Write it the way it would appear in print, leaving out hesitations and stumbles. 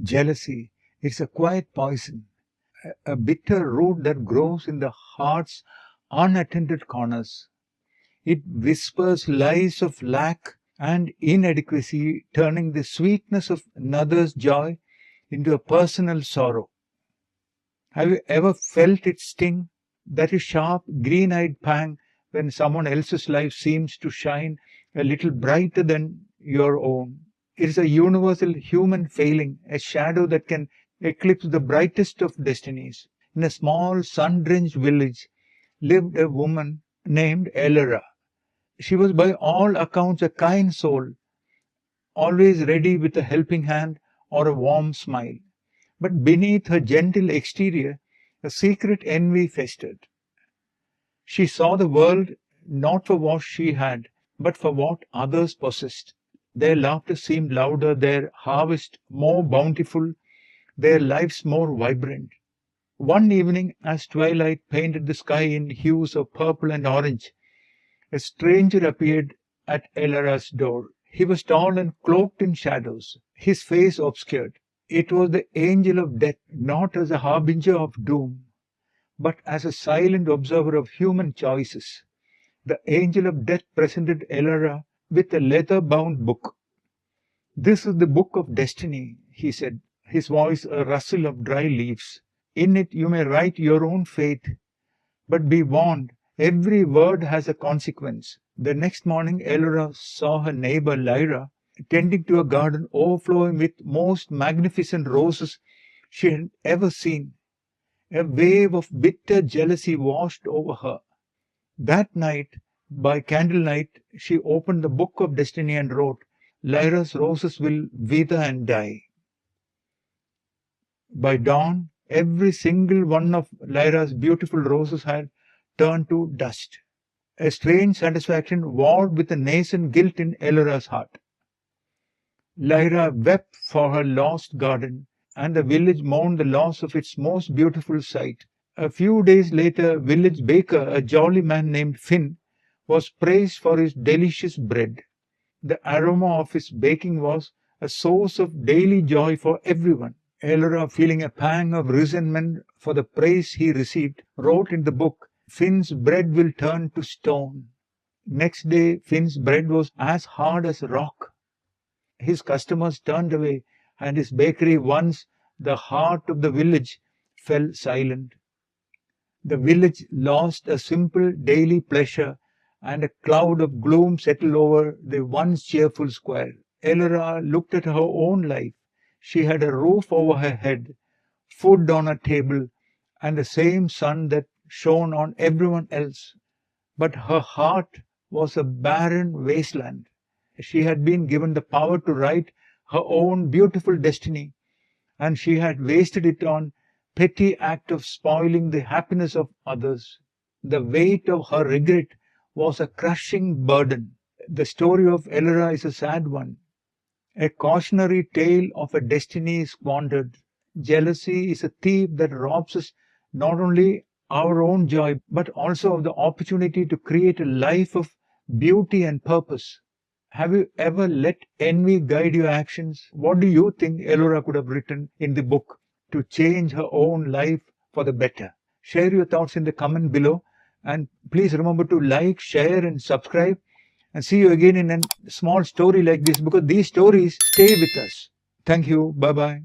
Jealousy, it's a quiet poison, a bitter root that grows in the heart's unattended corners. It whispers lies of lack and inadequacy, turning the sweetness of another's joy into a personal sorrow. Have you ever felt its sting? That is sharp, green-eyed pang when someone else's life seems to shine a little brighter than your own. It is a universal human failing, a shadow that can eclipse the brightest of destinies. In a small, sun-drenched village lived a woman named Elara. She was by all accounts a kind soul, always ready with a helping hand or a warm smile. But beneath her gentle exterior, a secret envy festered. She saw the world not for what she had, but for what others possessed. Their laughter seemed louder, their harvest more bountiful, their lives more vibrant. One evening, as twilight painted the sky in hues of purple and orange, a stranger appeared at Elara's door. He was tall and cloaked in shadows, his face obscured. It was the angel of death, not as a harbinger of doom, but as a silent observer of human choices. The angel of death presented Elara with a leather-bound book. "This is the book of destiny," he said, his voice a rustle of dry leaves. "In it you may write your own fate, but be warned, every word has a consequence." The next morning Elara saw her neighbor Lyra tending to a garden overflowing with most magnificent roses she had ever seen. A wave of bitter jealousy washed over her. That night, by candlelight, she opened the book of destiny and wrote, "Lyra's roses will wither and die." By dawn, every single one of Lyra's beautiful roses had turned to dust. A strange satisfaction warred with a nascent guilt in Elara's heart. Lyra wept for her lost garden, and the village mourned the loss of its most beautiful sight. A few days later, village baker, a jolly man named Finn, was praised for his delicious bread. The aroma of his baking was a source of daily joy for everyone. Elara, feeling a pang of resentment for the praise he received, wrote in the book, "Finn's bread will turn to stone." Next day, Finn's bread was as hard as rock. His customers turned away, and his bakery, once the heart of the village, fell silent. The village lost a simple daily pleasure, and a cloud of gloom settled over the once cheerful square. Elara looked at her own life. She had a roof over her head, food on her table, and the same sun that shone on everyone else. But her heart was a barren wasteland. She had been given the power to write her own beautiful destiny, and she had wasted it on petty act of spoiling the happiness of others. The weight of her regret was a crushing burden. The story of Elara is a sad one, a cautionary tale of a destiny squandered. Jealousy is a thief that robs us not only our own joy, but also of the opportunity to create a life of beauty and purpose. Have you ever let envy guide your actions? What do you think Elora could have written in the book to change her own life for the better? Share your thoughts in the comment below, and please remember to like, share and subscribe, and see you again in a small story like this, because these stories stay with us. Thank you. Bye bye.